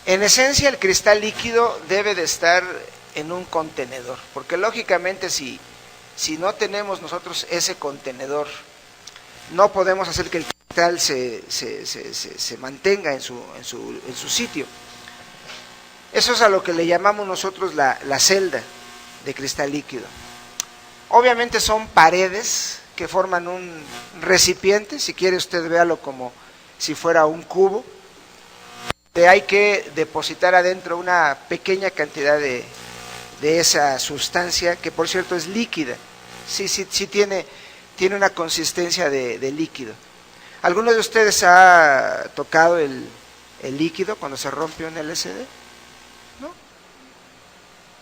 En esencia, el cristal líquido debe de estar en un contenedor, porque lógicamente si no tenemos nosotros ese contenedor, no podemos hacer que el cristal se mantenga en su sitio. Eso es a lo que le llamamos nosotros la celda de cristal líquido. Obviamente son paredes que forman un recipiente, si quiere usted véalo como si fuera un cubo, donde hay que depositar adentro una pequeña cantidad de esa sustancia, que por cierto es líquida, sí tiene una consistencia de líquido. ¿Alguno de ustedes ha tocado el líquido cuando se rompe un LCD? ¿No?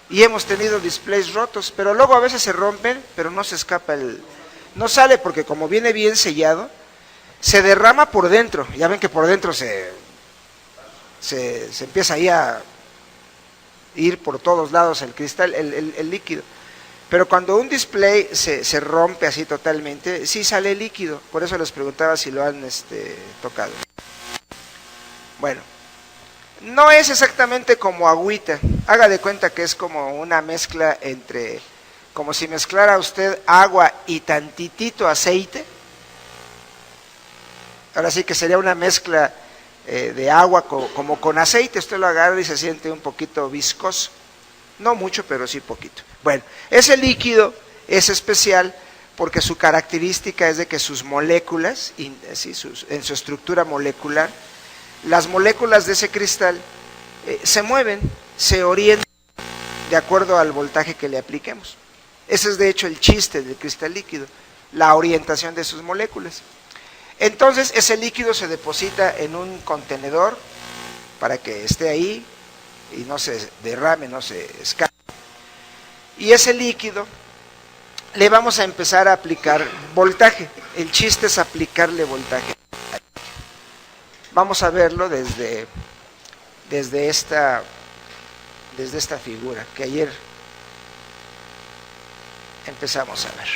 Y hemos tenido displays rotos, pero luego a veces se rompen, pero no se escapa no sale porque como viene bien sellado, se derrama por dentro. Ya ven que por dentro se empieza ahí a ir por todos lados el cristal, el líquido. Pero cuando un display se rompe así totalmente, sí sale líquido. Por eso les preguntaba si lo han tocado. Bueno, no es exactamente como agüita. Haga de cuenta que es como una mezcla como si mezclara usted agua y tantitito aceite. Ahora sí que sería una mezcla de agua como con aceite. Usted lo agarra y se siente un poquito viscoso. No mucho, pero sí poquito. Bueno, ese líquido es especial porque su característica es de que sus moléculas, en su estructura molecular, las moléculas de ese cristal se mueven, se orientan de acuerdo al voltaje que le apliquemos. Ese es de hecho el chiste del cristal líquido, la orientación de sus moléculas. Entonces ese líquido se deposita en un contenedor para que esté ahí y no se derrame, no se escape. Y ese líquido le vamos a empezar a aplicar voltaje. El chiste es aplicarle voltaje. Vamos a verlo desde esta figura que ayer empezamos a ver.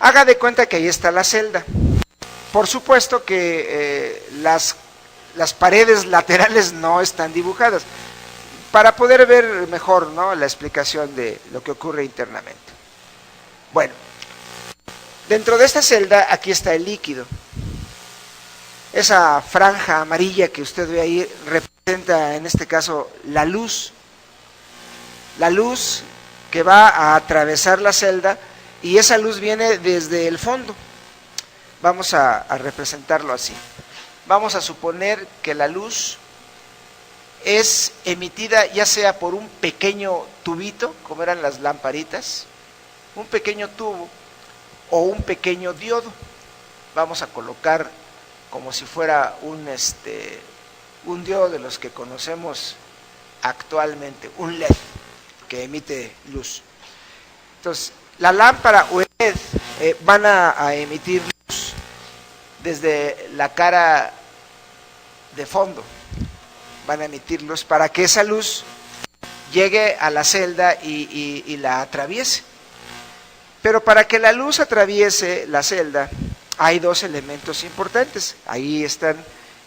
Haga de cuenta que ahí está la celda. Por supuesto que las paredes laterales no están dibujadas, para poder ver mejor, ¿no?, la explicación de lo que ocurre internamente. Bueno, dentro de esta celda aquí está el líquido. Esa franja amarilla que usted ve ahí representa en este caso la luz que va a atravesar la celda, y esa luz viene desde el fondo. Vamos a representarlo así. Vamos a suponer que la luz es emitida ya sea por un pequeño tubito, como eran las lamparitas, un pequeño tubo o un pequeño diodo. Vamos a colocar como si fuera un diodo de los que conocemos actualmente, un LED que emite luz. Entonces, la lámpara o el LED van a emitir luz desde la cara de fondo. Van a emitir luz para que esa luz llegue a la celda y la atraviese. Pero para que la luz atraviese la celda hay dos elementos importantes. Ahí están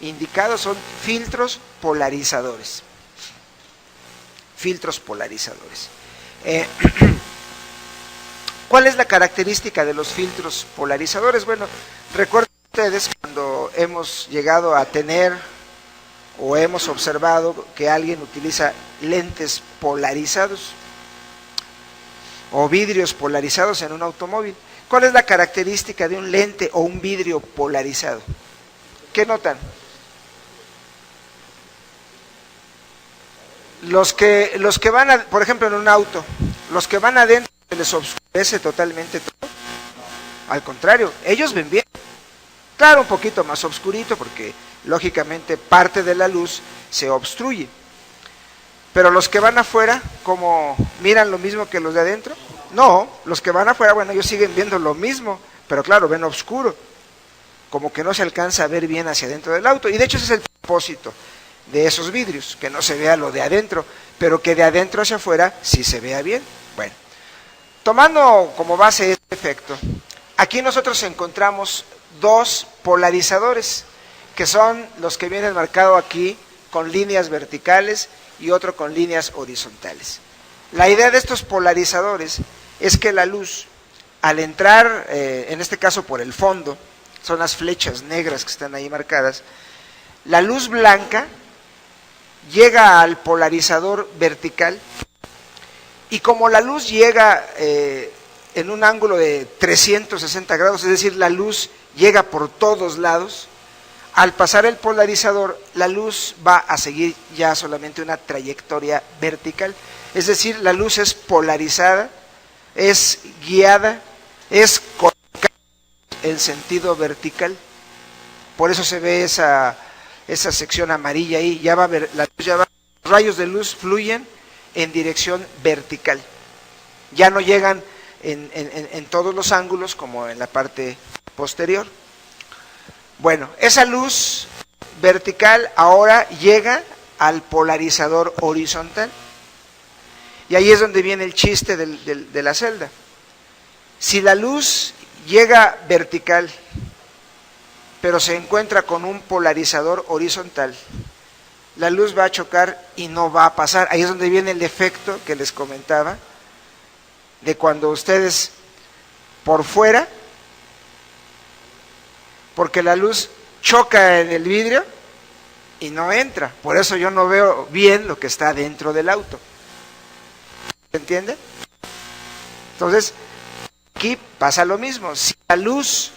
indicados, son filtros polarizadores. Filtros polarizadores. ¿Cuál es la característica de los filtros polarizadores? Bueno, recuerden ustedes cuando hemos llegado a tener o hemos observado que alguien utiliza lentes polarizados o vidrios polarizados en un automóvil. ¿Cuál es la característica de un lente o un vidrio polarizado? ¿Qué notan? Los que van, por ejemplo, en un auto, los que van adentro se les oscurece totalmente todo. Al contrario, ellos ven bien. Claro, un poquito más oscurito porque lógicamente parte de la luz se obstruye. Pero los que van afuera, ¿cómo miran lo mismo que los de adentro? No, los que van afuera, bueno, ellos siguen viendo lo mismo, pero claro, ven oscuro. Como que no se alcanza a ver bien hacia adentro del auto. Y de hecho ese es el propósito de esos vidrios, que no se vea lo de adentro, pero que de adentro hacia afuera sí se vea bien. Bueno, tomando como base este efecto, aquí nosotros encontramos dos polarizadores. que son los que vienen marcados aquí con líneas verticales y otro con líneas horizontales. La idea de estos polarizadores es que la luz, al entrar, en este caso por el fondo, son las flechas negras que están ahí marcadas, la luz blanca llega al polarizador vertical y como la luz llega en un ángulo de 360 grados, es decir, la luz llega por todos lados, al pasar el polarizador, la luz va a seguir ya solamente una trayectoria vertical, es decir, la luz es polarizada, es guiada, es colocada en sentido vertical. Por eso se ve esa sección amarilla ahí, ya va a ver, la luz ya va, los rayos de luz fluyen en dirección vertical, ya no llegan en todos los ángulos como en la parte posterior. Bueno, esa luz vertical ahora llega al polarizador horizontal y ahí es donde viene el chiste de la celda. Si la luz llega vertical pero se encuentra con un polarizador horizontal, la luz va a chocar y no va a pasar. Ahí es donde viene el efecto que les comentaba, de cuando ustedes por fuera, porque la luz choca en el vidrio y no entra, por eso yo no veo bien lo que está dentro del auto. ¿Se entiende? Entonces, aquí pasa lo mismo. Si la luz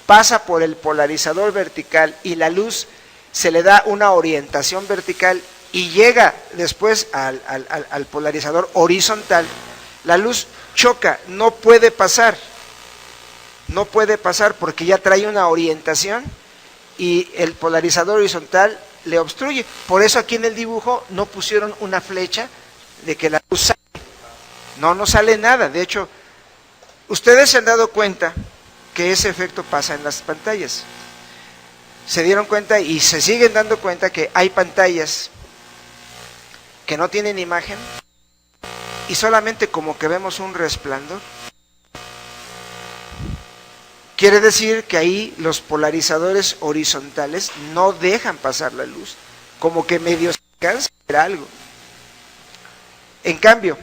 pasa por el polarizador vertical y la luz se le da una orientación vertical y llega después al polarizador horizontal, la luz choca, no puede pasar porque ya trae una orientación y el polarizador horizontal le obstruye. Por eso aquí en el dibujo no pusieron una flecha de que la luz sale. No sale nada. De hecho, ustedes se han dado cuenta que ese efecto pasa en las pantallas. Se dieron cuenta y se siguen dando cuenta que hay pantallas que no tienen imagen y solamente como que vemos un resplandor. Quiere decir que ahí los polarizadores horizontales no dejan pasar la luz, como que medio se alcanza a ver algo. En cambio,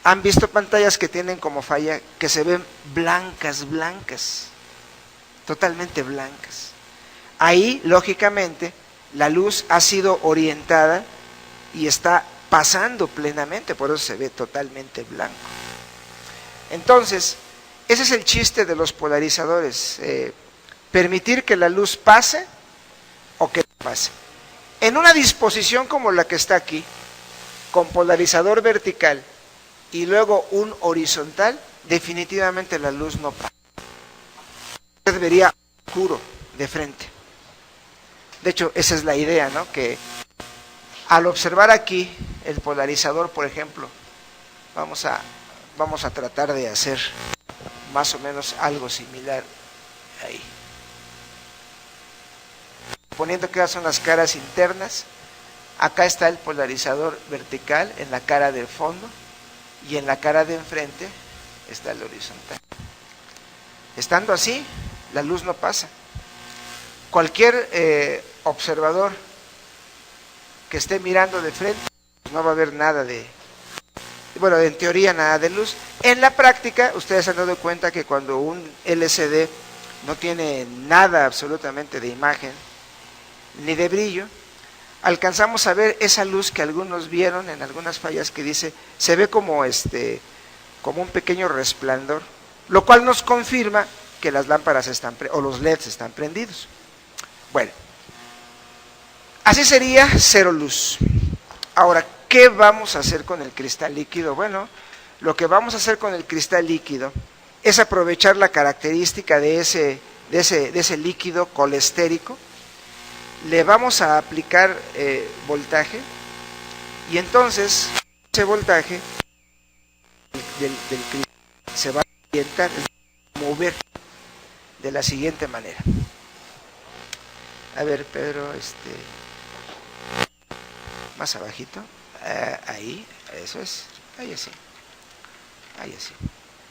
han visto pantallas que tienen como falla que se ven blancas, totalmente blancas. Ahí, lógicamente, la luz ha sido orientada y está pasando plenamente, por eso se ve totalmente blanco. Entonces, ese es el chiste de los polarizadores, permitir que la luz pase o que no pase. En una disposición como la que está aquí, con polarizador vertical y luego un horizontal, definitivamente la luz no pasa. Usted vería oscuro de frente. De hecho, esa es la idea, ¿no? Que al observar aquí el polarizador, por ejemplo, vamos a tratar de hacer más o menos algo similar ahí. Suponiendo que son las caras internas, acá está el polarizador vertical en la cara del fondo y en la cara de enfrente está el horizontal. Estando así, la luz no pasa. Cualquier observador que esté mirando de frente no va a ver nada de, bueno, en teoría nada de luz. En la práctica, ustedes se han dado cuenta que cuando un LCD no tiene nada absolutamente de imagen ni de brillo, alcanzamos a ver esa luz que algunos vieron en algunas fallas que dice, se ve como un pequeño resplandor, lo cual nos confirma que las lámparas o los LEDs están prendidos. Bueno, así sería cero luz. Ahora, ¿qué vamos a hacer con el cristal líquido? Bueno, lo que vamos a hacer con el cristal líquido es aprovechar la característica de ese líquido colestérico. Le vamos a aplicar voltaje y entonces ese voltaje del cristal se va a orientar, mover de la siguiente manera. A ver, Pedro, más abajito, ahí, eso es, ahí así.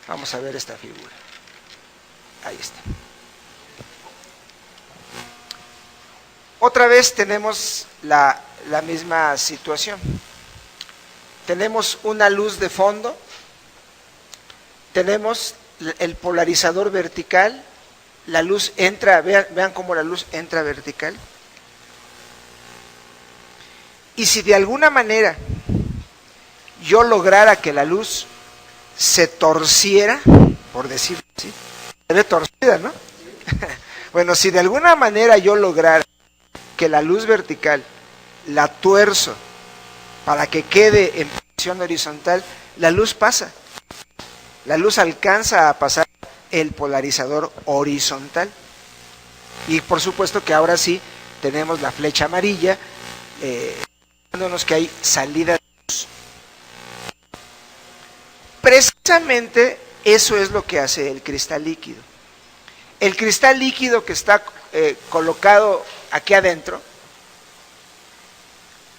Vamos a ver esta figura. Ahí está. Otra vez tenemos la misma situación. Tenemos una luz de fondo, tenemos el polarizador vertical, la luz entra, vean cómo la luz entra vertical. Y si de alguna manera yo lograra que la luz se torciera, por decirlo así, se ve torcida, ¿no? Bueno, si de alguna manera yo lograra que la luz vertical la tuerzo para que quede en posición horizontal, la luz pasa. La luz alcanza a pasar el polarizador horizontal. Y por supuesto que ahora sí tenemos la flecha amarilla, dándonos que hay salida de luz. Precisamente eso es lo que hace el cristal líquido. El cristal líquido que está colocado aquí adentro,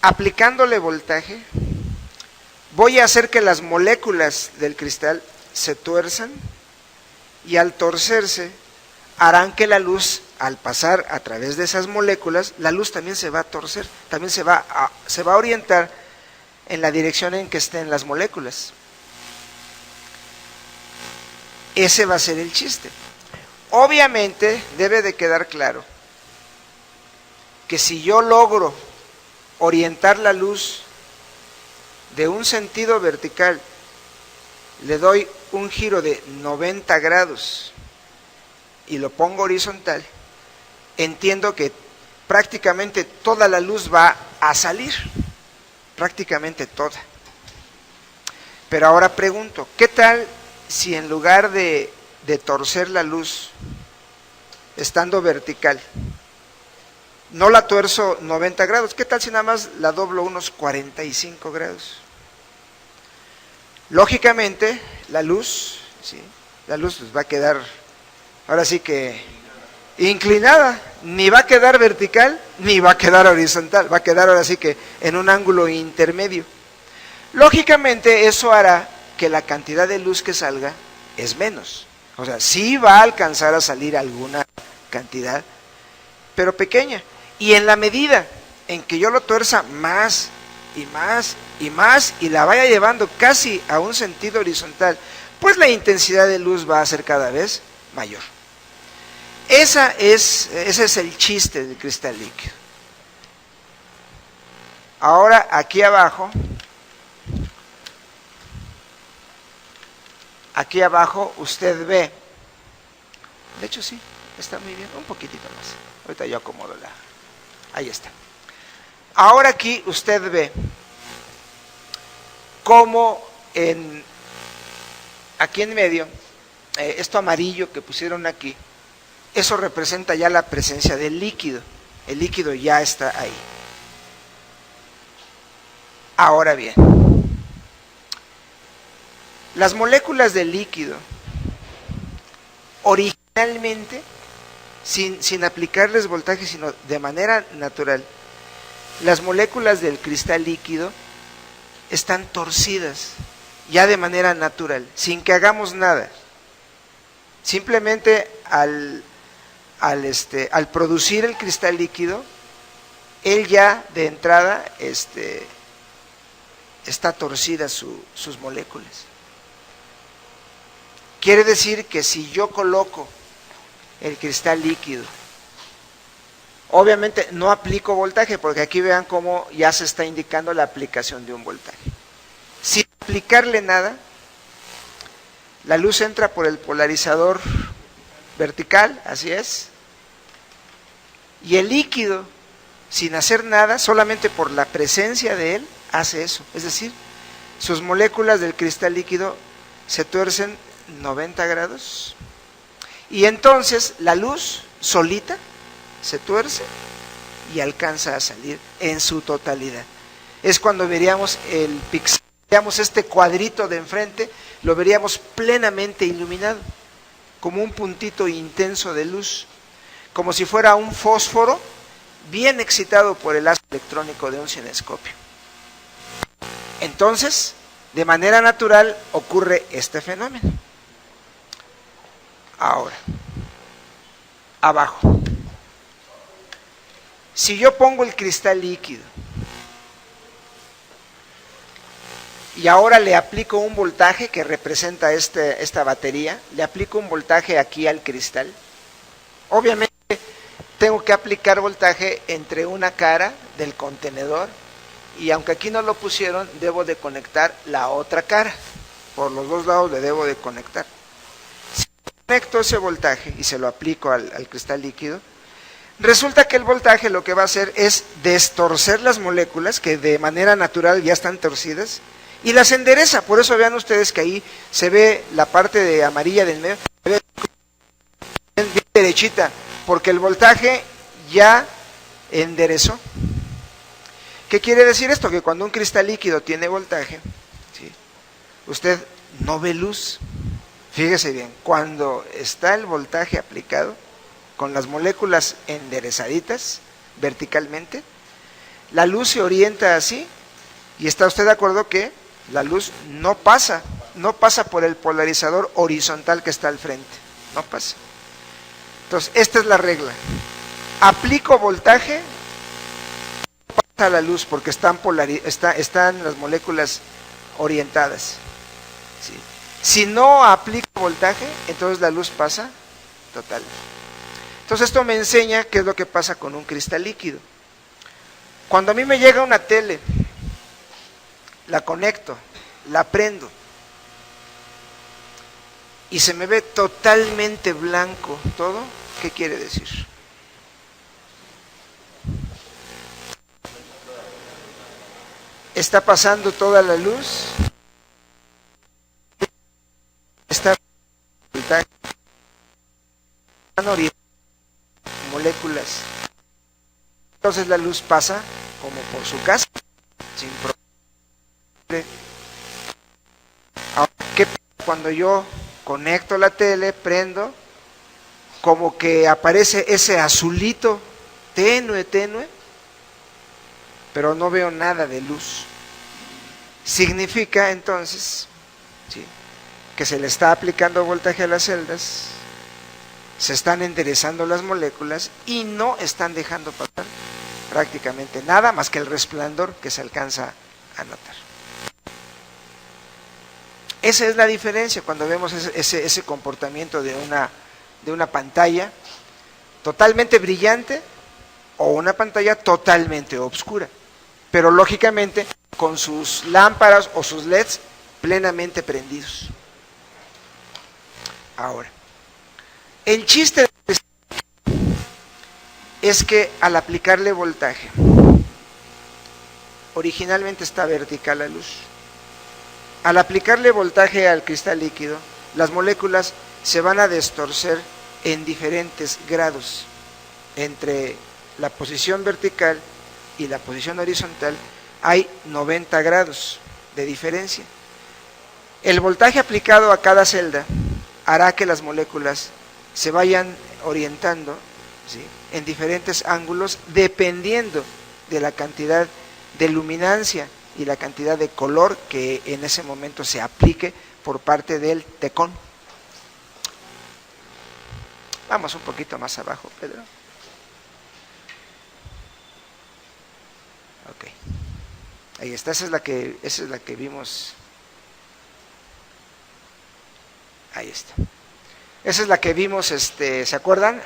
aplicándole voltaje, voy a hacer que las moléculas del cristal se tuerzan, y al torcerse harán que la luz, al pasar a través de esas moléculas, la luz también se va a torcer, también se va a orientar en la dirección en que estén las moléculas. Ese va a ser el chiste. Obviamente debe de quedar claro que si yo logro orientar la luz de un sentido vertical, le doy un giro de 90 grados y lo pongo horizontal, entiendo que prácticamente toda la luz va a salir, prácticamente toda. Pero ahora pregunto, ¿qué tal si en lugar de torcer la luz estando vertical, no la tuerzo 90 grados? ¿Qué tal si nada más la doblo unos 45 grados? Lógicamente, la luz, ¿sí? La luz pues va a quedar, ahora sí que inclinada, ni va a quedar vertical, ni va a quedar horizontal, va a quedar ahora sí que en un ángulo intermedio. Lógicamente, eso hará que la cantidad de luz que salga es menos. O sea, sí va a alcanzar a salir alguna cantidad, pero pequeña. Y en la medida en que yo lo tuerza más y más y más y la vaya llevando casi a un sentido horizontal, pues la intensidad de luz va a ser cada vez mayor. Ese es el chiste del cristal líquido. Ahora aquí abajo usted ve, de hecho sí, está muy bien, un poquitito más. Ahorita yo acomodo ahí está. Ahora aquí usted ve cómo aquí en medio, esto amarillo que pusieron aquí, eso representa ya la presencia del líquido. El líquido ya está ahí. Ahora bien, las moléculas del líquido, originalmente, sin aplicarles voltaje, sino de manera natural, las moléculas del cristal líquido están torcidas, ya de manera natural, sin que hagamos nada. Simplemente al producir el cristal líquido, él ya de entrada está torcida sus moléculas. Quiere decir que si yo coloco el cristal líquido, obviamente no aplico voltaje, porque aquí vean cómo ya se está indicando la aplicación de un voltaje. Sin aplicarle nada, la luz entra por el polarizador vertical, así es, y el líquido, sin hacer nada, solamente por la presencia de él, hace eso. Es decir, sus moléculas del cristal líquido se tuercen 90 grados y entonces la luz solita se tuerce y alcanza a salir en su totalidad. Es cuando veríamos el pixel, veríamos este cuadrito de enfrente, lo veríamos plenamente iluminado, como un puntito intenso de luz, como si fuera un fósforo bien excitado por el haz electrónico de un cinescopio. Entonces, de manera natural ocurre este fenómeno. Ahora, abajo. Si yo pongo el cristal líquido y ahora le aplico un voltaje que representa esta batería, le aplico un voltaje aquí al cristal, obviamente tengo que aplicar voltaje entre una cara del contenedor y aunque aquí no lo pusieron, debo de conectar la otra cara. Por los dos lados le debo de conectar. Si conecto ese voltaje y se lo aplico al cristal líquido, resulta que el voltaje lo que va a hacer es destorcer las moléculas que de manera natural ya están torcidas y las endereza. Por eso vean ustedes que ahí se ve la parte de amarilla del medio, se ve bien derechita, porque el voltaje ya enderezó. ¿Qué quiere decir esto? Que cuando un cristal líquido tiene voltaje, ¿sí?, usted no ve luz. Fíjese bien, cuando está el voltaje aplicado, con las moléculas enderezaditas verticalmente, la luz se orienta así, y está usted de acuerdo que la luz no pasa por el polarizador horizontal que está al frente, no pasa. Entonces, esta es la regla. Aplico voltaje, no pasa la luz porque están las moléculas orientadas. ¿Sí? Si no aplico voltaje, entonces la luz pasa total. Entonces esto me enseña qué es lo que pasa con un cristal líquido. Cuando a mí me llega una tele, la conecto, la prendo y se me ve totalmente blanco todo, ¿qué quiere decir? Está pasando toda la luz, está orientando moléculas, entonces la luz pasa como por su casa, sin problema. Ahora, ¿qué pasa cuando yo conecto la tele, prendo? Como que aparece ese azulito tenue, pero no veo nada de luz. Significa entonces, ¿sí?, que se le está aplicando voltaje a las celdas, se están enderezando las moléculas y no están dejando pasar prácticamente nada más que el resplandor que se alcanza a notar. Esa es la diferencia cuando vemos ese comportamiento de una pantalla totalmente brillante o una pantalla totalmente oscura, pero lógicamente con sus lámparas o sus LEDs plenamente prendidos. Ahora, el chiste es que al aplicarle voltaje, originalmente está vertical la luz. Al aplicarle voltaje al cristal líquido, las moléculas se van a destorcer en diferentes grados. Entre la posición vertical y la posición horizontal hay 90 grados de diferencia. El voltaje aplicado a cada celda hará que las moléculas se vayan orientando, ¿sí?, en diferentes ángulos dependiendo de la cantidad de luminancia y la cantidad de color que en ese momento se aplique por parte del tecón. Vamos un poquito más abajo, Pedro. Ok. Ahí está, esa es la que vimos. Ahí está. Esa es la que vimos, ¿se acuerdan?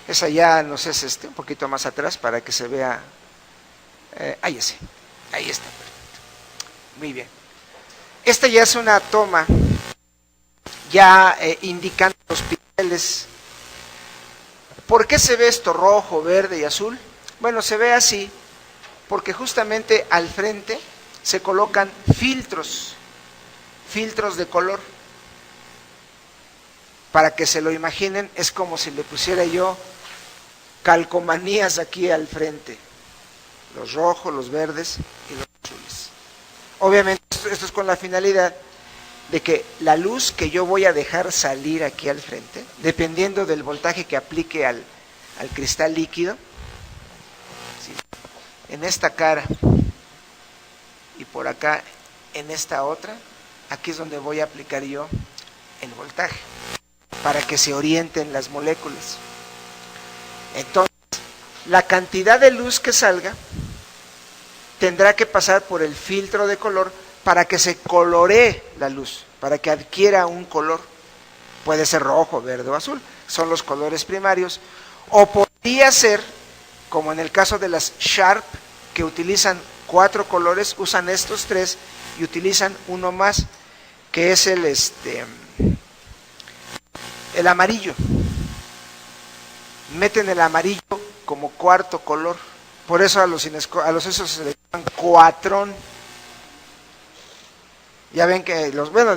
Esa ya nos es un poquito más atrás para que se vea. Ahí está, perfecto. Muy bien. Esta ya es una toma ya indicando los píxeles. ¿Por qué se ve esto rojo, verde y azul? Bueno, se ve así porque justamente al frente se colocan filtros de color. Para que se lo imaginen, es como si le pusiera yo calcomanías aquí al frente, los rojos, los verdes y los azules. Obviamente esto es con la finalidad de que la luz que yo voy a dejar salir aquí al frente, dependiendo del voltaje que aplique al cristal líquido, ¿sí?, en esta cara y por acá en esta otra, aquí es donde voy a aplicar yo el voltaje. para que se orienten las moléculas. Entonces, la cantidad de luz que salga tendrá que pasar por el filtro de color para que se coloree la luz, para que adquiera un color. Puede ser rojo, verde o azul, son los colores primarios. O podría ser, como en el caso de las Sharp, que utilizan 4 colores, usan estos 3 y utilizan uno más, que es el amarillo. Meten el amarillo como cuarto color. Por eso a los esos se le llaman cuatrón. Ya ven que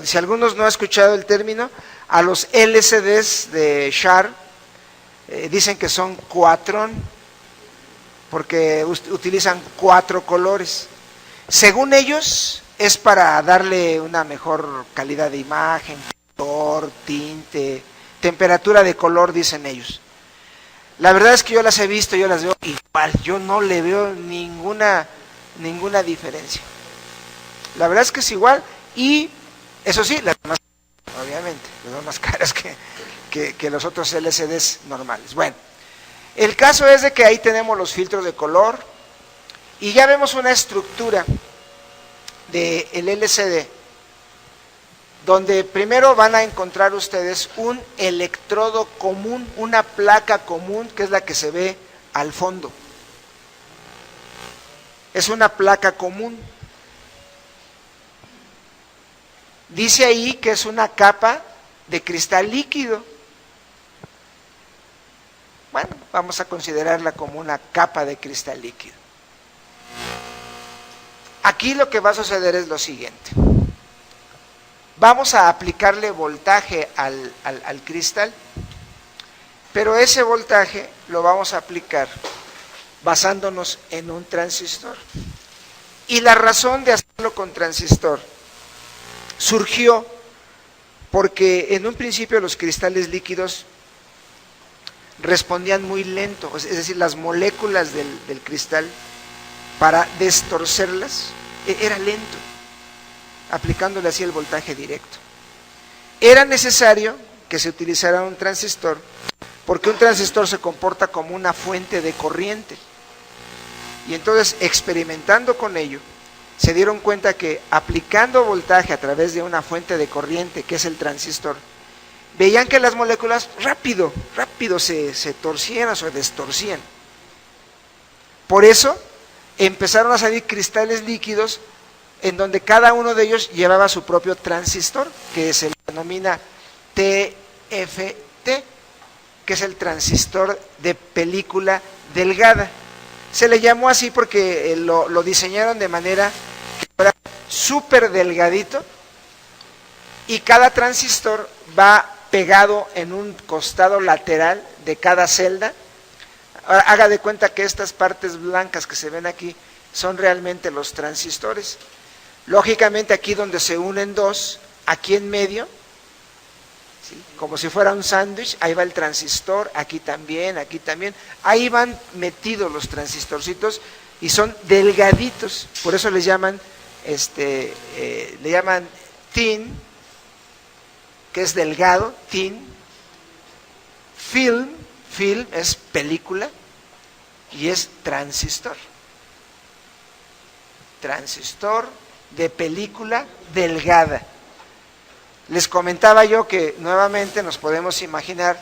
si algunos no han escuchado el término, a los LCDs de Sharp dicen que son cuatrón, porque utilizan 4 colores. Según ellos, es para darle una mejor calidad de imagen, color, tinte, temperatura de color, dicen ellos. La verdad es que yo las he visto, yo las veo igual, yo no le veo ninguna diferencia. La verdad es que es igual, y eso sí, las más, obviamente, las más caras que los otros LCDs normales. Bueno, el caso es de que ahí tenemos los filtros de color, y ya vemos una estructura del LCD, donde primero van a encontrar ustedes un electrodo común, una placa común, que es la que se ve al fondo. Es una placa común. Dice ahí que es una capa de cristal líquido. Bueno, vamos a considerarla como una capa de cristal líquido. Aquí lo que va a suceder es lo siguiente. Vamos a aplicarle voltaje al cristal, pero ese voltaje lo vamos a aplicar basándonos en un transistor. Y la razón de hacerlo con transistor surgió porque en un principio los cristales líquidos respondían muy lento, es decir, las moléculas del cristal, para destorcerlas, era lento, aplicándole así el voltaje directo. Era necesario que se utilizara un transistor, porque un transistor se comporta como una fuente de corriente. Y entonces, experimentando con ello, se dieron cuenta que aplicando voltaje a través de una fuente de corriente, que es el transistor, veían que las moléculas rápido se torcían o se destorcían. Por eso empezaron a salir cristales líquidos en donde cada uno de ellos llevaba su propio transistor, que se denomina TFT, que es el transistor de película delgada. Se le llamó así porque lo diseñaron de manera que fuera súper delgadito, y cada transistor va pegado en un costado lateral de cada celda. Haga de cuenta que estas partes blancas que se ven aquí son realmente los transistores. Lógicamente aquí donde se unen dos, aquí en medio, ¿sí?, como si fuera un sándwich, ahí va el transistor, aquí también, ahí van metidos los transistorcitos y son delgaditos, por eso les llaman, le llaman thin, que es delgado, thin, film es película, y es transistor de película delgada. Les comentaba yo que nuevamente nos podemos imaginar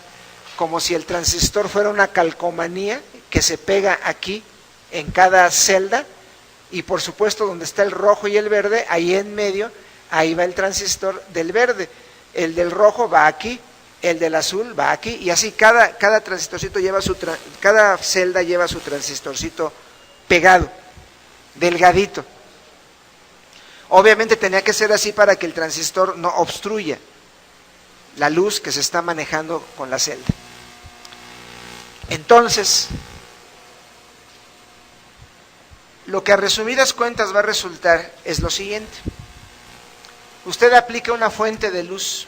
como si el transistor fuera una calcomanía que se pega aquí en cada celda, y por supuesto donde está el rojo y el verde, ahí en medio, ahí va el transistor del verde, el del rojo va aquí, el del azul va aquí, y así cada transistorcito cada celda lleva su transistorcito pegado, delgadito. Obviamente tenía que ser así para que el transistor no obstruya la luz que se está manejando con la celda. Entonces, lo que a resumidas cuentas va a resultar es lo siguiente. Usted aplica una fuente de luz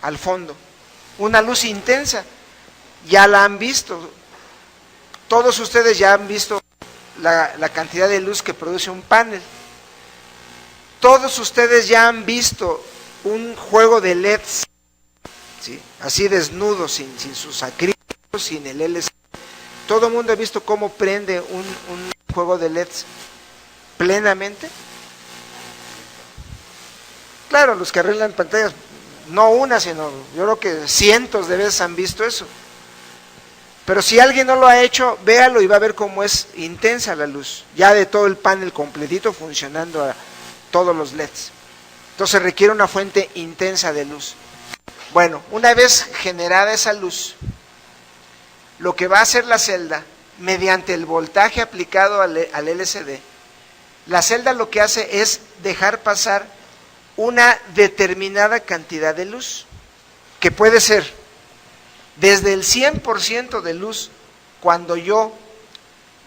al fondo, una luz intensa, ya la han visto, todos ustedes ya han visto la cantidad de luz que produce un panel, todos ustedes ya han visto un juego de LEDs, ¿sí? Así desnudo, sin sus acrílicos, sin el LCD. Todo el mundo ha visto cómo prende un juego de LEDs plenamente. Claro, los que arreglan pantallas, no una, sino yo creo que cientos de veces han visto eso. Pero si alguien no lo ha hecho, véalo y va a ver cómo es intensa la luz, ya de todo el panel completito funcionando a todos los LEDs. Entonces requiere una fuente intensa de luz. Bueno, una vez generada esa luz, lo que va a hacer la celda, mediante el voltaje aplicado al LCD, la celda lo que hace es dejar pasar una determinada cantidad de luz, que puede ser desde el 100% de luz, cuando yo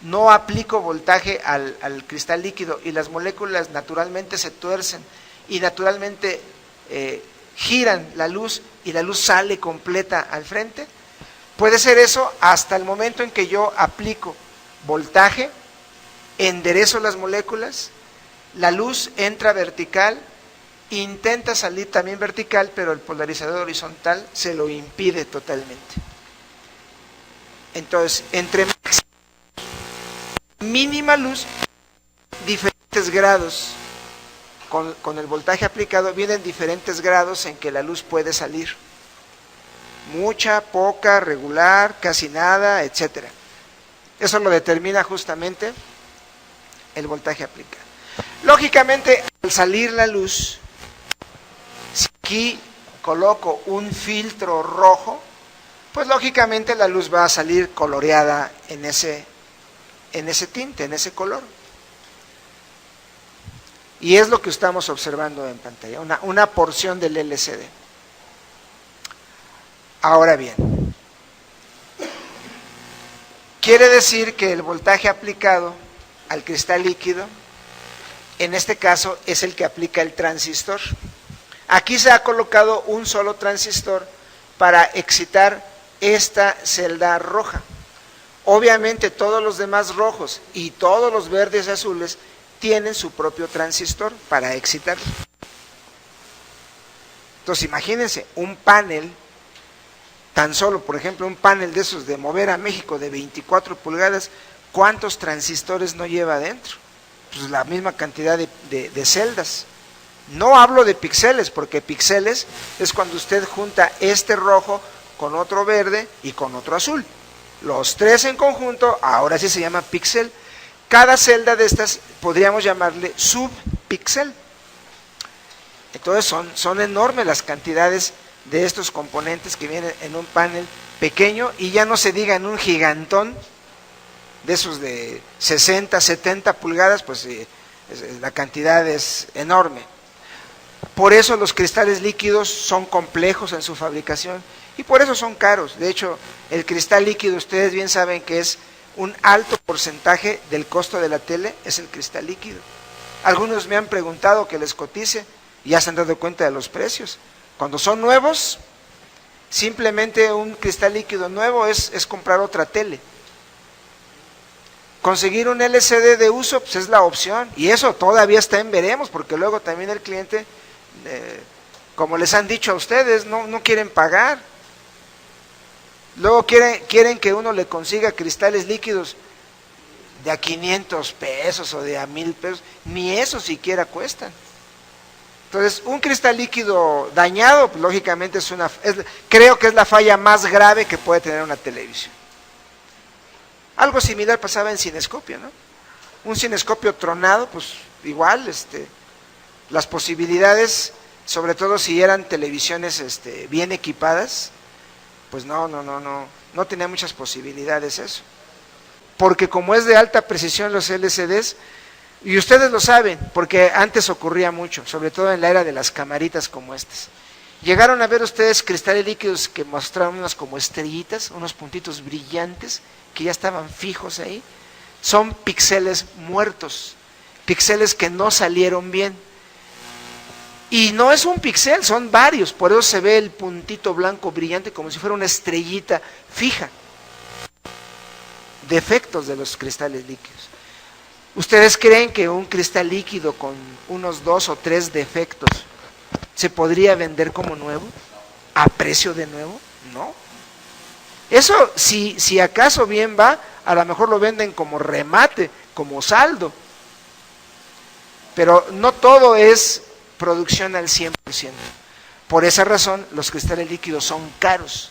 no aplico voltaje al cristal líquido y las moléculas naturalmente se tuercen y naturalmente giran la luz y la luz sale completa al frente. Puede ser eso hasta el momento en que yo aplico voltaje, enderezo las moléculas, la luz entra vertical, intenta salir también vertical, pero el polarizador horizontal se lo impide totalmente. Entonces, entre mínima luz, diferentes grados, con el voltaje aplicado, vienen diferentes grados en que la luz puede salir. Mucha, poca, regular, casi nada, etcétera. Eso lo determina justamente el voltaje aplicado. Lógicamente, al salir la luz, si aquí coloco un filtro rojo, pues lógicamente la luz va a salir coloreada en ese tinte, en ese color. Y es lo que estamos observando en pantalla, una porción del LCD. Ahora bien, quiere decir que el voltaje aplicado al cristal líquido, en este caso, es el que aplica el transistor. Aquí se ha colocado un solo transistor para excitar esta celda roja. Obviamente todos los demás rojos y todos los verdes y azules tienen su propio transistor para excitar. Entonces imagínense, un panel, tan solo por ejemplo un panel de esos de Mover a México de 24 pulgadas, ¿cuántos transistores no lleva adentro? Pues la misma cantidad de celdas. No hablo de píxeles, porque píxeles es cuando usted junta este rojo con otro verde y con otro azul. Los tres en conjunto, ahora sí se llama píxel. Cada celda de estas podríamos llamarle subpíxel. Entonces son enormes las cantidades de estos componentes que vienen en un panel pequeño, y ya no se diga en un gigantón de esos de 60, 70 pulgadas, pues la cantidad es enorme. Por eso los cristales líquidos son complejos en su fabricación y por eso son caros. De hecho, el cristal líquido, ustedes bien saben que es un alto porcentaje del costo de la tele, es el cristal líquido. Algunos me han preguntado que les cotice y ya se han dado cuenta de los precios. Cuando son nuevos, simplemente un cristal líquido nuevo es comprar otra tele. Conseguir un LCD de uso, pues es la opción, y eso todavía está en veremos, porque luego también el cliente, como les han dicho a ustedes, no quieren pagar. Luego quieren que uno le consiga cristales líquidos de a 500 pesos o de a 1000 pesos, ni eso siquiera cuestan. Entonces, un cristal líquido dañado, pues, lógicamente creo que es la falla más grave que puede tener una televisión. Algo similar pasaba en cinescopio, ¿no? Un cinescopio tronado, pues igual, las posibilidades, sobre todo si eran televisiones bien equipadas, pues no tenía muchas posibilidades eso. Porque como es de alta precisión los LCDs, y ustedes lo saben, porque antes ocurría mucho, sobre todo en la era de las camaritas como estas. Llegaron a ver ustedes cristales líquidos que mostraban unas como estrellitas, unos puntitos brillantes, que ya estaban fijos ahí. Son píxeles muertos, píxeles que no salieron bien. Y no es un píxel, son varios, por eso se ve el puntito blanco brillante como si fuera una estrellita fija. Defectos de los cristales líquidos. ¿Ustedes creen que un cristal líquido con unos 2 o 3 defectos se podría vender como nuevo? a precio de nuevo, no. Eso, si acaso bien va, a lo mejor lo venden como remate, como saldo. Pero no todo es producción al 100%. Por esa razón, los cristales líquidos son caros,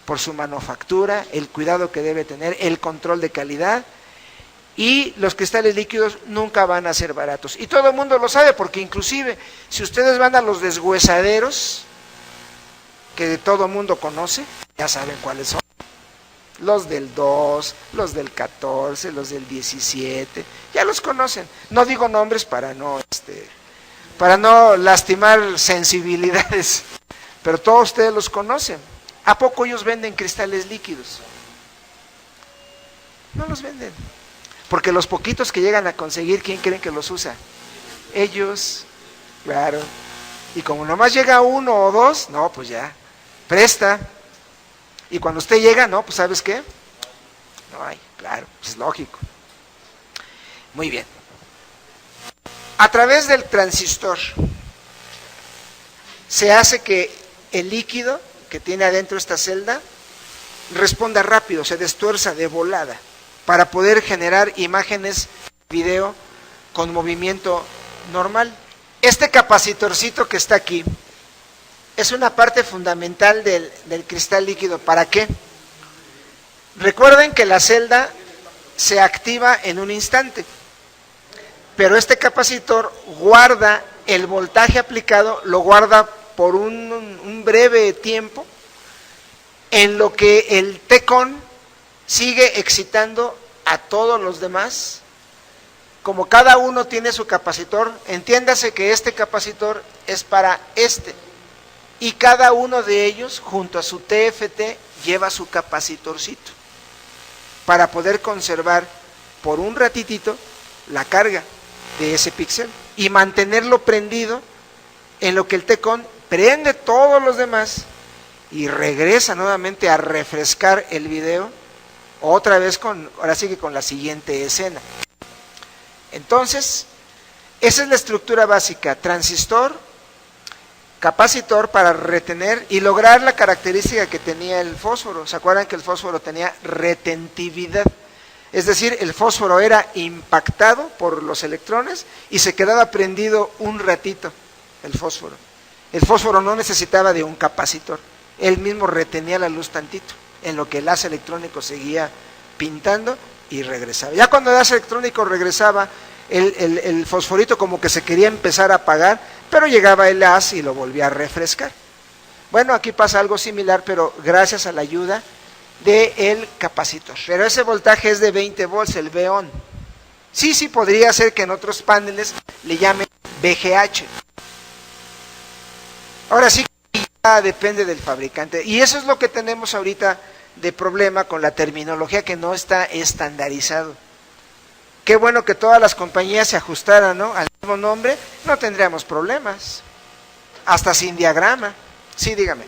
por su manufactura, el cuidado que debe tener, el control de calidad, y los cristales líquidos nunca van a ser baratos. Y todo el mundo lo sabe, porque inclusive, si ustedes van a los deshuesaderos, que todo el mundo conoce, ya saben cuáles son. Los del 2, los del 14, los del 17, ya los conocen. No digo nombres para no lastimar sensibilidades, pero todos ustedes los conocen. ¿A poco ellos venden cristales líquidos? No los venden. Porque los poquitos que llegan a conseguir, ¿quién creen que los usa? Ellos, claro. Y como nomás llega uno o dos, no, pues ya, presta. Y cuando usted llega, no, pues ¿sabes qué? No hay, claro, pues es lógico. Muy bien. A través del transistor se hace que el líquido que tiene adentro esta celda responda rápido, se destuerza de volada, para poder generar imágenes, video con movimiento normal. Este capacitorcito que está aquí es una parte fundamental del cristal líquido. ¿Para qué? Recuerden que la celda se activa en un instante, pero este capacitor guarda el voltaje aplicado, lo guarda por un breve tiempo, en lo que el TECON sigue excitando a todos los demás. Como cada uno tiene su capacitor, entiéndase que este capacitor es para este, y cada uno de ellos, junto a su TFT, lleva su capacitorcito, para poder conservar por un ratitito la carga de ese píxel, y mantenerlo prendido, en lo que el TECON prende todos los demás, y regresa nuevamente a refrescar el video, otra vez ahora sí que con la siguiente escena. Entonces, esa es la estructura básica: transistor, capacitor para retener y lograr la característica que tenía el fósforo. ¿Se acuerdan que el fósforo tenía retentividad? Es decir, el fósforo era impactado por los electrones y se quedaba prendido un ratito, el fósforo. El fósforo no necesitaba de un capacitor, él mismo retenía la luz tantito, en lo que el haz electrónico seguía pintando y regresaba. Ya cuando el haz electrónico regresaba, el fosforito como que se quería empezar a apagar, pero llegaba el haz y lo volvía a refrescar. Bueno, aquí pasa algo similar, pero gracias a la ayuda del capacitor. Pero ese voltaje es de 20 volts, el VON. Sí, podría ser que en otros paneles le llamen VGH. Ahora sí, ya depende del fabricante. Y eso es lo que tenemos ahorita de problema con la terminología, que no está estandarizado. Qué bueno que todas las compañías se ajustaran, ¿no?, al mismo nombre, no tendríamos problemas. Hasta sin diagrama. Sí, dígame.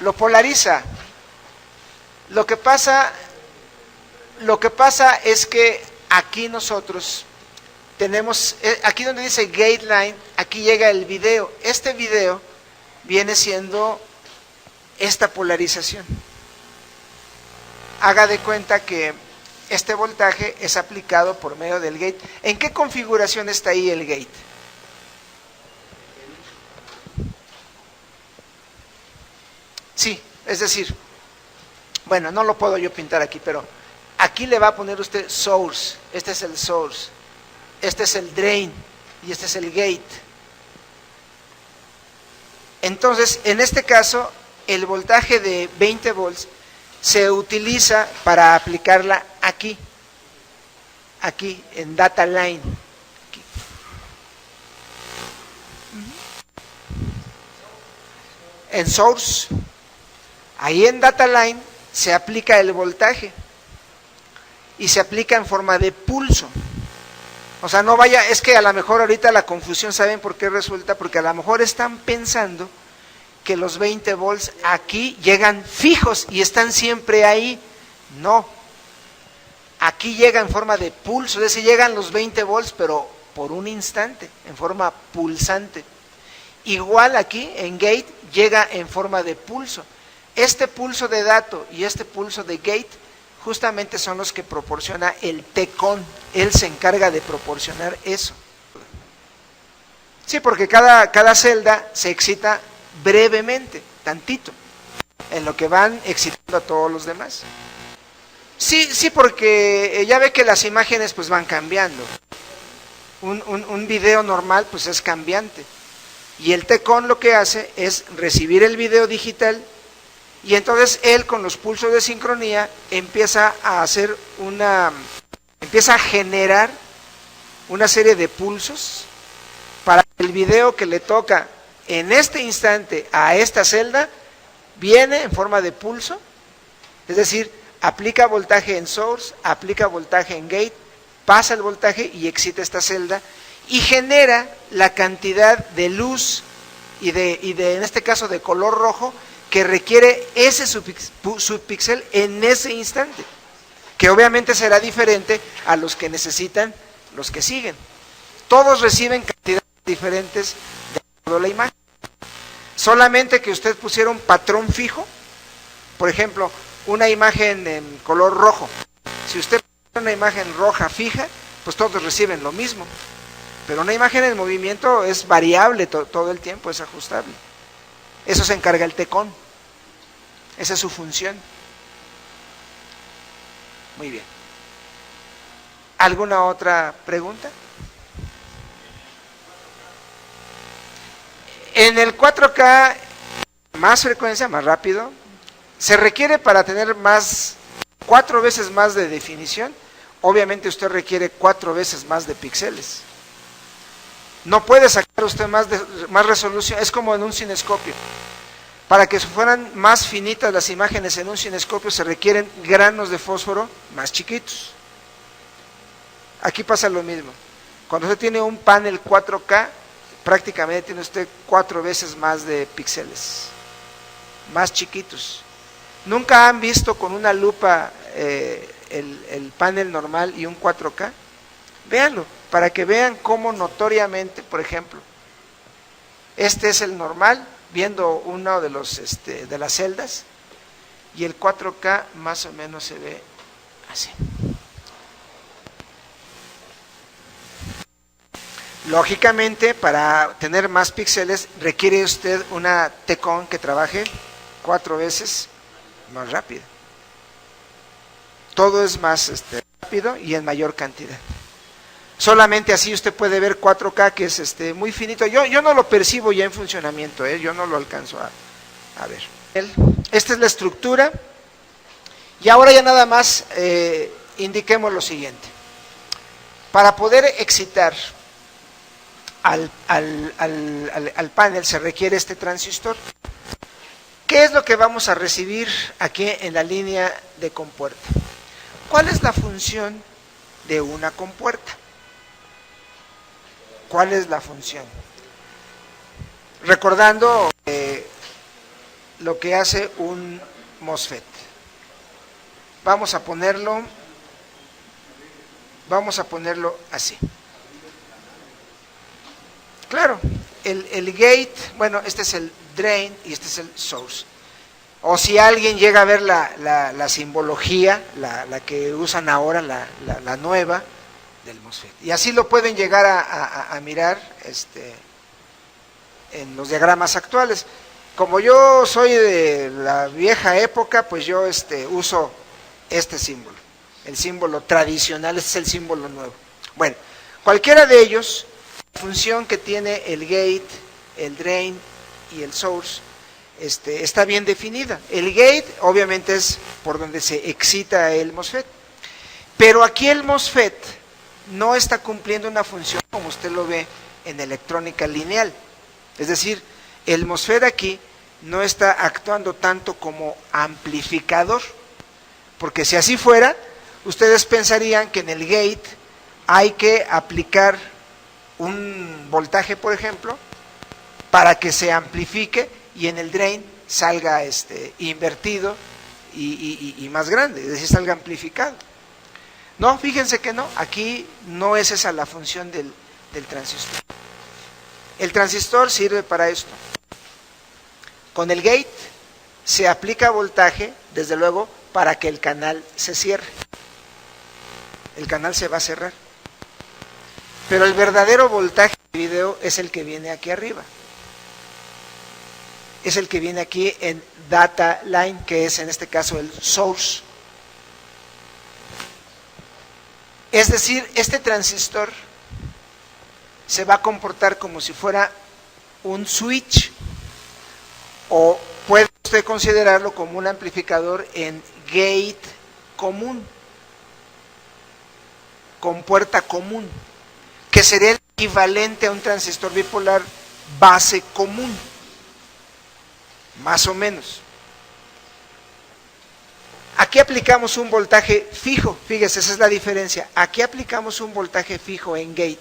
Lo polariza. Lo que pasa es que aquí nosotros tenemos, aquí donde dice gate line, aquí llega el video. Este video viene siendo esta polarización. Haga de cuenta que este voltaje es aplicado por medio del gate. ¿En qué configuración está ahí el gate? Sí, es decir, bueno, no lo puedo yo pintar aquí, pero aquí le va a poner usted source. Este es el source, este es el drain y este es el gate. Entonces, en este caso, el voltaje de 20 volts se utiliza para aplicarla aquí en data line. Aquí. En source, ahí en data line se aplica el voltaje y se aplica en forma de pulso. O sea, no vaya, es que a lo mejor ahorita la confusión, ¿saben por qué resulta? Porque a lo mejor están pensando que los 20 volts aquí llegan fijos y están siempre ahí. No, aquí llega en forma de pulso, es decir, llegan los 20 volts, pero por un instante, en forma pulsante. Igual aquí en gate llega en forma de pulso. Este pulso de dato y este pulso de gate justamente son los que proporciona el T-Con. Él se encarga de proporcionar eso. Sí, porque cada celda se excita brevemente, tantito, en lo que van excitando a todos los demás. Sí, porque ya ve que las imágenes pues van cambiando. Un video normal pues es cambiante. Y el T-Con lo que hace es recibir el video digital y entonces él con los pulsos de sincronía empieza a generar una serie de pulsos para que el video que le toca en este instante a esta celda viene en forma de pulso, es decir, aplica voltaje en source, aplica voltaje en gate, pasa el voltaje y excita esta celda y genera la cantidad de luz y de en este caso de color rojo que requiere ese subpíxel en ese instante, que obviamente será diferente a los que necesitan los que siguen. Todos reciben cantidades diferentes de toda la imagen. Solamente que usted pusiera un patrón fijo, por ejemplo, una imagen en color rojo. Si usted pone una imagen roja fija, pues todos reciben lo mismo. Pero una imagen en movimiento es variable todo el tiempo, es ajustable. Eso se encarga el T-Con. Esa es su función. Muy bien. ¿Alguna otra pregunta? En el 4K, más frecuencia, más rápido, se requiere para tener 4 veces más de definición. Obviamente usted requiere 4 veces más de píxeles. No puede sacar usted más resolución, es como en un cinescopio. Para que fueran más finitas las imágenes en un cinescopio se requieren granos de fósforo más chiquitos. Aquí pasa lo mismo. Cuando usted tiene un panel 4K, prácticamente tiene usted 4 veces más de píxeles, más chiquitos. ¿Nunca han visto con una lupa el panel normal y un 4K? Véanlo, para que vean cómo notoriamente, por ejemplo, este es el normal, viendo uno de de las celdas, y el 4K más o menos se ve así. Lógicamente, para tener más píxeles, requiere usted una T-Con que trabaje 4 veces más rápido. Todo es más rápido y en mayor cantidad. Solamente así usted puede ver 4K, que es muy finito. Yo no lo percibo ya en funcionamiento, yo no lo alcanzo a ver. Esta es la estructura. Y ahora ya nada más indiquemos lo siguiente. Para poder excitar al panel se requiere este transistor. ¿Qué es lo que vamos a recibir aquí en la línea de compuerta? ¿Cuál es la función de una compuerta? ¿Cuál es la función? Recordando lo que hace un MOSFET. Vamos a ponerlo así. Claro, el gate, bueno, este es el drain y este es el source. O si alguien llega a ver la simbología, la que usan ahora, la nueva del MOSFET. Y así lo pueden llegar a mirar en los diagramas actuales. Como yo soy de la vieja época, pues yo uso este símbolo. El símbolo tradicional, este es el símbolo nuevo. Bueno, cualquiera de ellos, la función que tiene el gate, el drain y el source, está bien definida. El gate obviamente es por donde se excita el MOSFET, pero aquí el MOSFET no está cumpliendo una función como usted lo ve en electrónica lineal. Es decir, el MOSFET aquí no está actuando tanto como amplificador, porque si así fuera, ustedes pensarían que en el gate hay que aplicar un voltaje, por ejemplo, para que se amplifique y en el drain salga invertido y más grande, es decir, salga amplificado. No, fíjense que no, aquí no es esa la función del del transistor. El transistor sirve para esto. Con el gate se aplica voltaje, desde luego, para que el canal se cierre. El canal se va a cerrar. Pero el verdadero voltaje de video es el que viene aquí arriba. Es el que viene aquí en data line, que es en este caso el source. Es decir, este transistor se va a comportar como si fuera un switch, o puede usted considerarlo como un amplificador en gate común, con puerta común, que sería el equivalente a un transistor bipolar base común, más o menos. Aquí aplicamos un voltaje fijo, fíjese, esa es la diferencia. Aquí aplicamos un voltaje fijo en gate.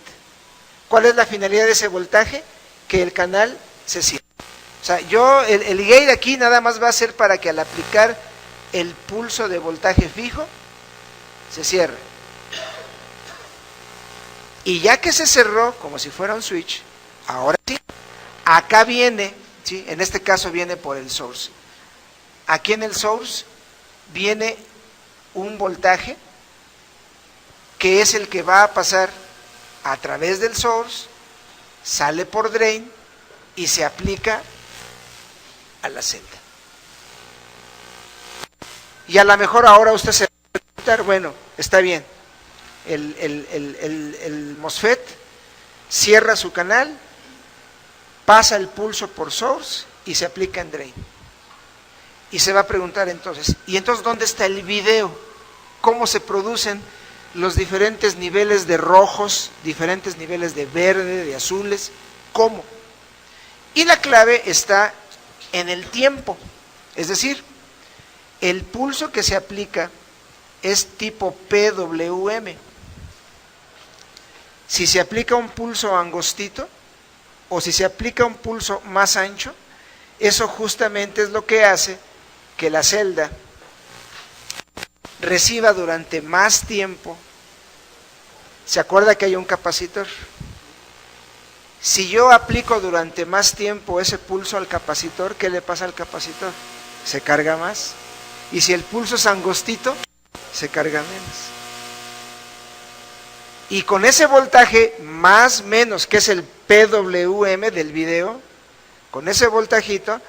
¿Cuál es la finalidad de ese voltaje? Que el canal se cierre. O sea, el gate aquí nada más va a ser para que al aplicar el pulso de voltaje fijo, se cierre. Y ya que se cerró, como si fuera un switch, ahora sí, acá viene, ¿sí? En este caso viene por el source. Aquí en el source viene un voltaje que es el que va a pasar a través del source, sale por drain y se aplica a la celda. Y a lo mejor ahora usted se va a preguntar, bueno, está bien, el MOSFET cierra su canal, pasa el pulso por source y se aplica en drain. Y se va a preguntar entonces, ¿y entonces dónde está el video? ¿Cómo se producen los diferentes niveles de rojos, diferentes niveles de verde, de azules? ¿Cómo? Y la clave está en el tiempo, es decir, el pulso que se aplica es tipo PWM. Si se aplica un pulso angostito o si se aplica un pulso más ancho, eso justamente es lo que hace que la celda reciba durante más tiempo. ¿Se acuerda que hay un capacitor? Si yo aplico durante más tiempo ese pulso al capacitor, ¿qué le pasa al capacitor? Se carga más. Y si el pulso es angostito, se carga menos. Y con ese voltaje más menos, que es el PWM del video, con ese voltajito,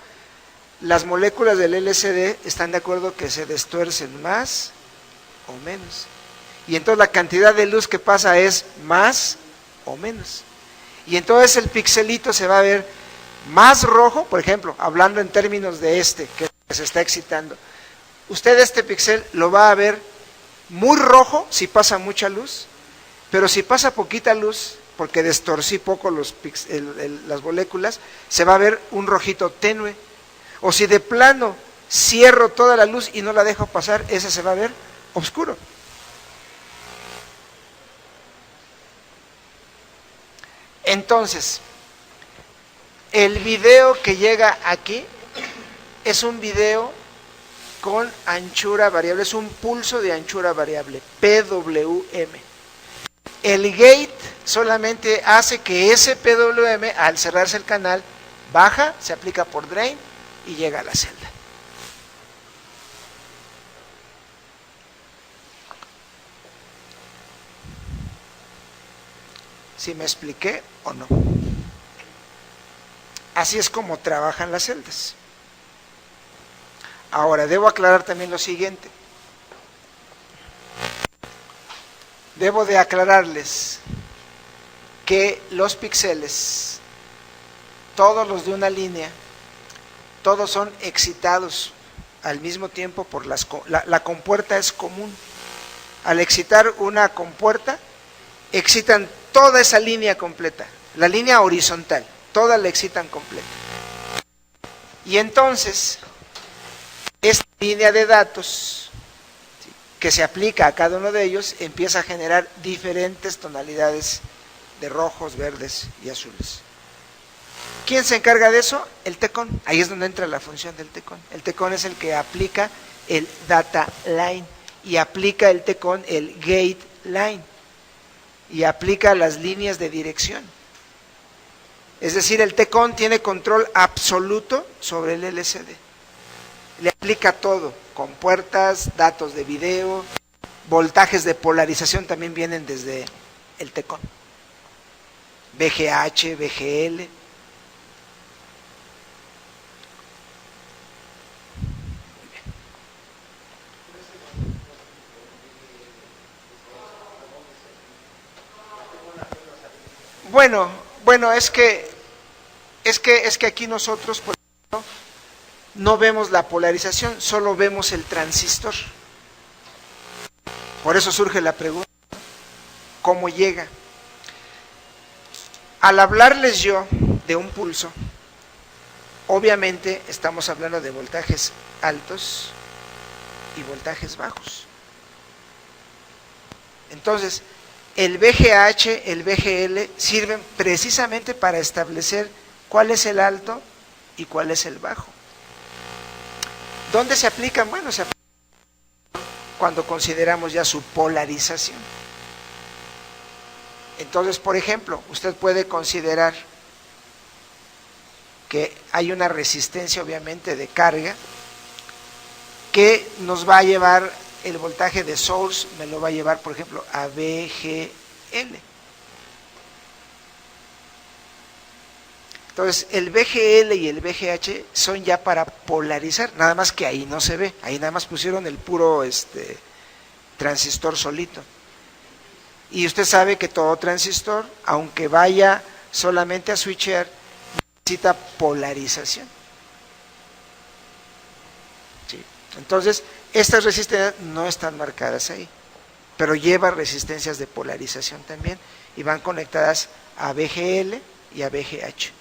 las moléculas del LCD están de acuerdo que se destuercen más o menos. Y entonces la cantidad de luz que pasa es más o menos. Y entonces el pixelito se va a ver más rojo, por ejemplo, hablando en términos de que se está excitando. Usted este pixel lo va a ver muy rojo si pasa mucha luz, pero si pasa poquita luz, porque distorcí poco las moléculas, se va a ver un rojito tenue. O si de plano cierro toda la luz y no la dejo pasar, ese se va a ver oscuro. Entonces, el video que llega aquí es un video con anchura variable, es un pulso de anchura variable, PWM. El gate solamente hace que ese PWM, al cerrarse el canal, baja, se aplica por drain y llega a la celda. ¿Sí me expliqué o no? Así es como trabajan las celdas. Ahora, debo aclarar también lo siguiente. Debo de aclararles que los píxeles, todos los de una línea, todos son excitados al mismo tiempo por la compuerta es común. Al excitar una compuerta, excitan toda esa línea completa, la línea horizontal, toda la excitan completa. Y entonces, esta línea de datos que se aplica a cada uno de ellos empieza a generar diferentes tonalidades de rojos, verdes y azules. ¿Quién se encarga de eso? El TECON. Ahí es donde entra la función del TECON. El TECON es el que aplica el data line y aplica el TECON el gate line. y aplica las líneas de dirección. Es decir, el TECON tiene control absoluto sobre el LCD. Le aplica todo, con puertas, datos de video, voltajes de polarización también vienen desde el TECON. VGH, VGL. Bueno, es que aquí nosotros, por ejemplo, no vemos la polarización, solo vemos el transistor. Por eso surge la pregunta, ¿cómo llega? Al hablarles yo de un pulso, obviamente estamos hablando de voltajes altos y voltajes bajos. Entonces, el VGH, el VGL sirven precisamente para establecer cuál es el alto y cuál es el bajo. ¿Dónde se aplican? Bueno, se aplican cuando consideramos ya su polarización. Entonces, por ejemplo, usted puede considerar que hay una resistencia, obviamente, de carga que nos va a llevar el voltaje de source, me lo va a llevar, por ejemplo, a VGL. Entonces, el VGL y el VGH son ya para polarizar, nada más que ahí no se ve, ahí nada más pusieron el puro transistor solito. Y usted sabe que todo transistor, aunque vaya solamente a switchear, necesita polarización. ¿Sí? Entonces, estas resistencias no están marcadas ahí, pero lleva resistencias de polarización también y van conectadas a VGL y a VGH.